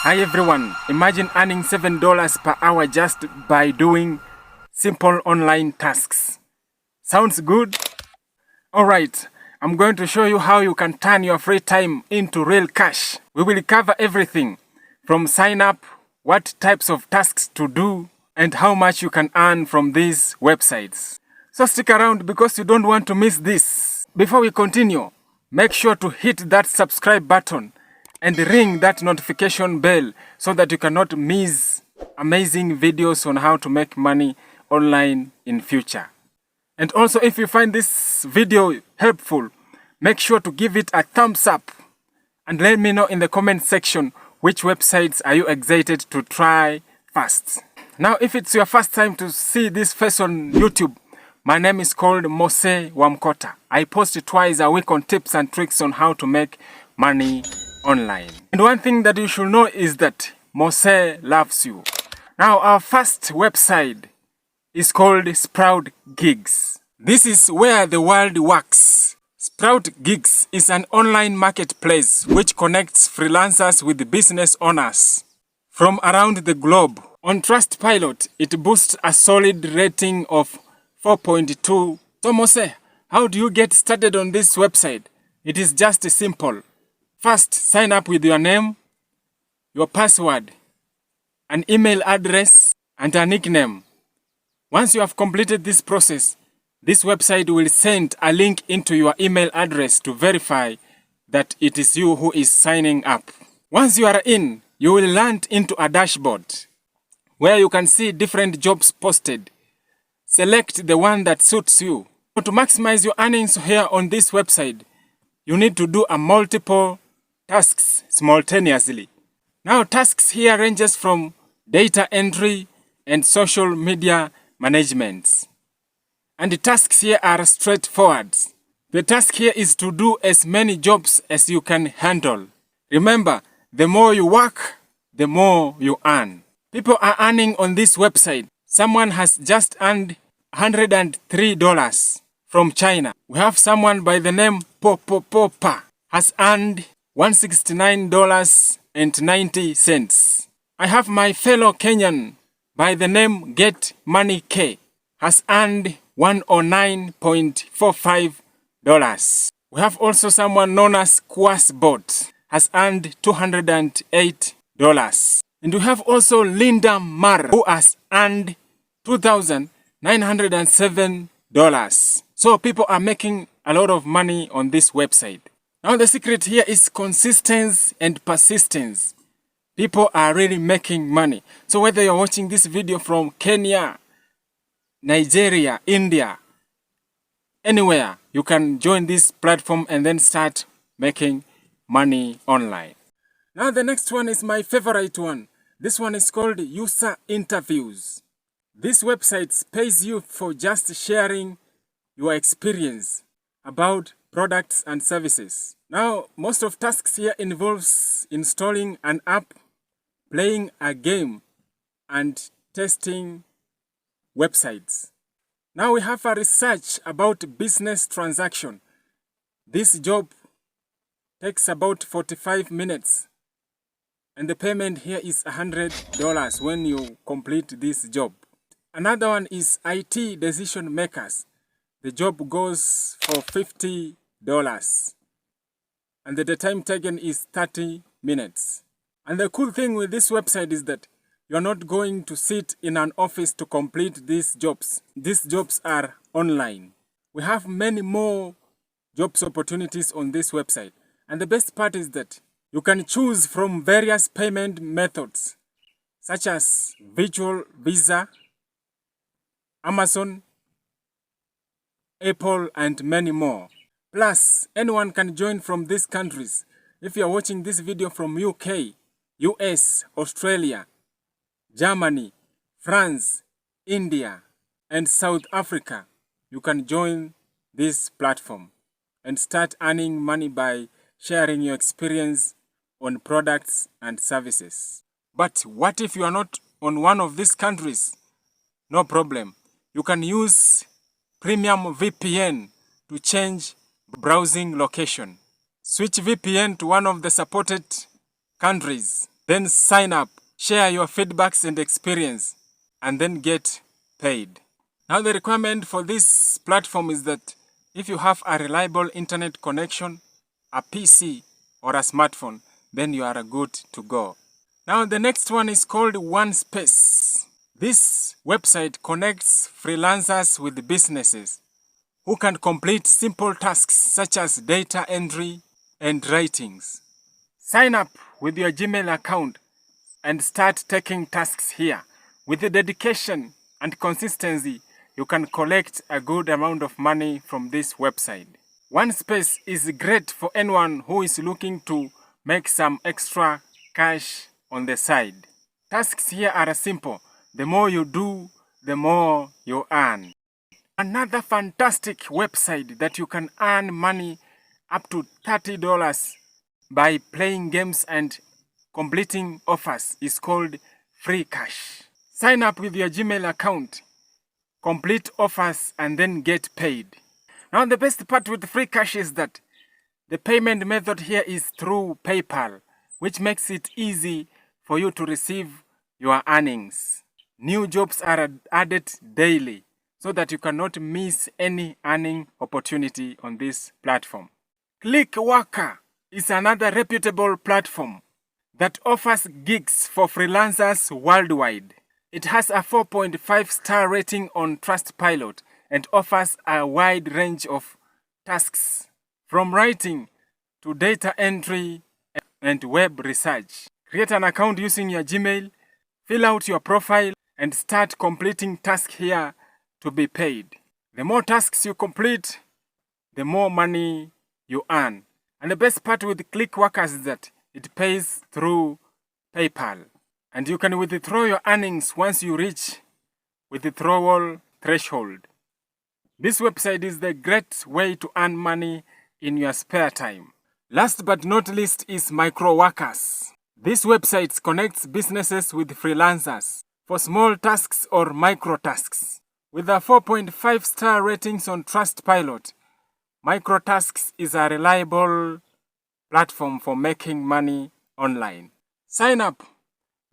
Hi everyone, imagine earning $7 per hour just by doing simple online tasks. Sounds good? Alright, I'm going to show you how you can turn your free time into real cash. We will cover everything from sign up, what types of tasks to do, and how much you can earn from these websites. So stick around because you don't want to miss this. Before we continue, make sure to hit that subscribe button and ring that notification bell so that you cannot miss amazing videos on how to make money online in future. And also, if you find this video helpful, make sure to give it a thumbs up and let me know in the comment section which websites are you excited to try first. Now, if it's your first time to see this face on YouTube, my name is called Mose Wamkota. I post twice a week on tips and tricks on how to make money online. And one thing that you should know is that Mose loves you. Now, our first website is called Sprout Gigs. This is where the world works. Sprout Gigs is an online marketplace which connects freelancers with business owners from around the globe. On Trustpilot, it boasts a solid rating of 4.2. So Mose, how do you get started on this website? It is just simple. First, sign up with your name, your password, an email address, and a nickname. Once you have completed this process, this website will send a link into your email address to verify that it is you who is signing up. Once you are in, you will land into a dashboard where you can see different jobs posted. Select the one that suits you. To maximize your earnings here on this website, you need to do a multiple tasks simultaneously. Now, tasks here ranges from data entry and social media management. And the tasks here are straightforward. The task here is to do as many jobs as you can handle. Remember, the more you work, the more you earn. People are earning on this website. Someone has just earned $103 from China. We have someone by the name Popopopa has earned $169.90. I have my fellow Kenyan by the name Get Money K has earned $109.45. We have also someone known as Kwasbot has earned $208. And we have also Linda Mar who has earned $2,907. So people are making a lot of money on this website. Now the secret here is consistency and persistence. People are really making money. So whether you're watching this video from Kenya, Nigeria, India, anywhere, you can join this platform and then start making money online. Now the next one is my favorite one. This one is called User Interviews. This website pays you for just sharing your experience about products and services. Now, most of tasks here involves installing an app, playing a game, and testing websites. Now we have a research about business transaction. This job takes about 45 minutes. And the payment here is $100 when you complete this job. Another one is IT decision makers. The job goes for $50. And the time taken is 30 minutes. And the cool thing with this website is that you're not going to sit in an office to complete these jobs. These jobs are online. We have many more jobs opportunities on this website. And the best part is that you can choose from various payment methods, such as virtual Visa, Amazon, Apple, and many more. Plus, anyone can join from these countries. If you are watching this video from UK, US, Australia, Germany, France, India, and South Africa, you can join this platform and start earning money by sharing your experience on products and services. But what if you are not on one of these countries? No problem. You can use Premium VPN to change browsing location. Switch VPN to one of the supported countries then sign up, share your feedbacks and experience, and then get paid. Now the requirement for this platform is that if you have a reliable internet connection, a PC or a smartphone, then you are good to go. Now the next one is called OneSpace. This website connects freelancers with businesses who can complete simple tasks such as data entry and writings. Sign up with your Gmail account and start taking tasks here. With the dedication and consistency, you can collect a good amount of money from this website. OneSpace is great for anyone who is looking to make some extra cash on the side. Tasks here are simple. The more you do, the more you earn. Another fantastic website that you can earn money up to $30 by playing games and completing offers is called Free Cash. Sign up with your Gmail account, complete offers, and then get paid. Now the best part with Free Cash is that the payment method here is through PayPal, which makes it easy for you to receive your earnings. New jobs are added daily so that you cannot miss any earning opportunity on this platform. Clickworker is another reputable platform that offers gigs for freelancers worldwide. It has a 4.5-star rating on Trustpilot and offers a wide range of tasks, from writing to data entry and web research. Create an account using your Gmail, fill out your profile, and start completing tasks here to be paid. The more tasks you complete, the more money you earn. And the best part with Clickworkers is that it pays through PayPal. And you can withdraw your earnings once you reach withdrawal threshold. This website is the great way to earn money in your spare time. Last but not least is Microworkers. This website connects businesses with freelancers for small tasks or micro tasks. With a 4.5-star ratings on Trustpilot, Microtasks is a reliable platform for making money online. Sign up,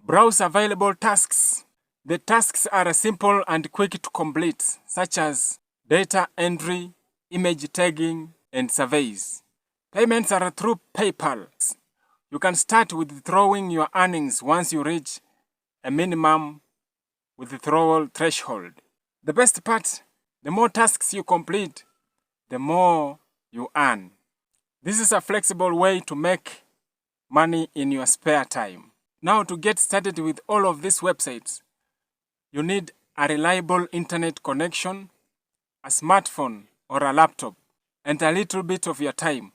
browse available tasks. The tasks are simple and quick to complete, such as data entry, image tagging, and surveys. Payments are through PayPal. You can start withdrawing your earnings once you reach a minimum withdrawal threshold. The best part, the more tasks you complete, the more you earn. This is a flexible way to make money in your spare time. Now, to get started with all of these websites, you need a reliable internet connection, a smartphone or a laptop, and a little bit of your time.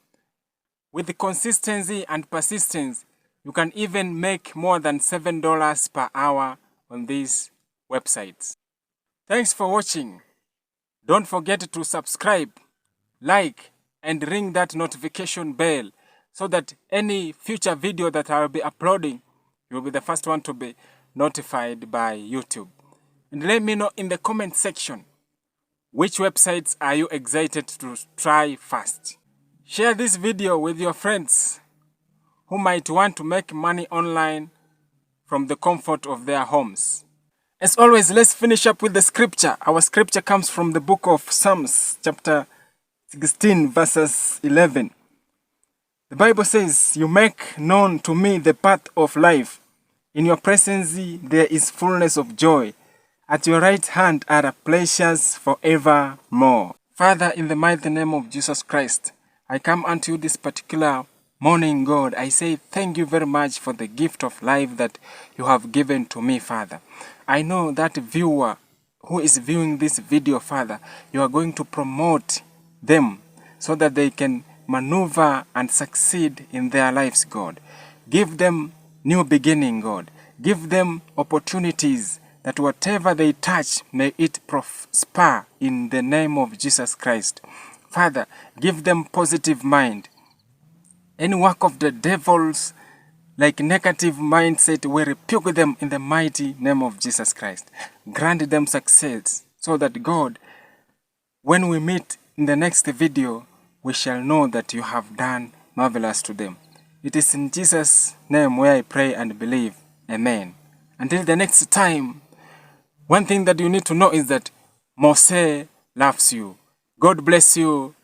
With consistency and persistence, you can even make more than $7 per hour on these websites. Thanks for watching. Don't forget to subscribe, like, and ring that notification bell so that any future video that I will be uploading, you'll be the first one to be notified by YouTube. And let me know in the comment section, which websites are you excited to try first? Share this video with your friends who might want to make money online from the comfort of their homes. As always, let's finish up with the scripture. Our scripture comes from the book of Psalms, chapter 16, verses 11. The Bible says, "You make known to me the path of life. In your presence there is fullness of joy. At your right hand are pleasures forevermore." Father, in the mighty name of Jesus Christ, I come unto you this particular morning, God. I say thank you very much for the gift of life that you have given to me, Father. I know that viewer who is viewing this video, Father, you are going to promote them so that they can maneuver and succeed in their lives, God. Give them new beginning, God. Give them opportunities that whatever they touch, may it prosper in the name of Jesus Christ. Father, give them positive mind. Any work of the devils, like negative mindset, we rebuke them in the mighty name of Jesus Christ. Grant them success so that, God, when we meet in the next video, we shall know that you have done marvelous to them. It is in Jesus' name where I pray and believe. Amen. Until the next time, one thing that you need to know is that Mose loves you. God bless you.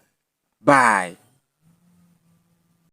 Bye.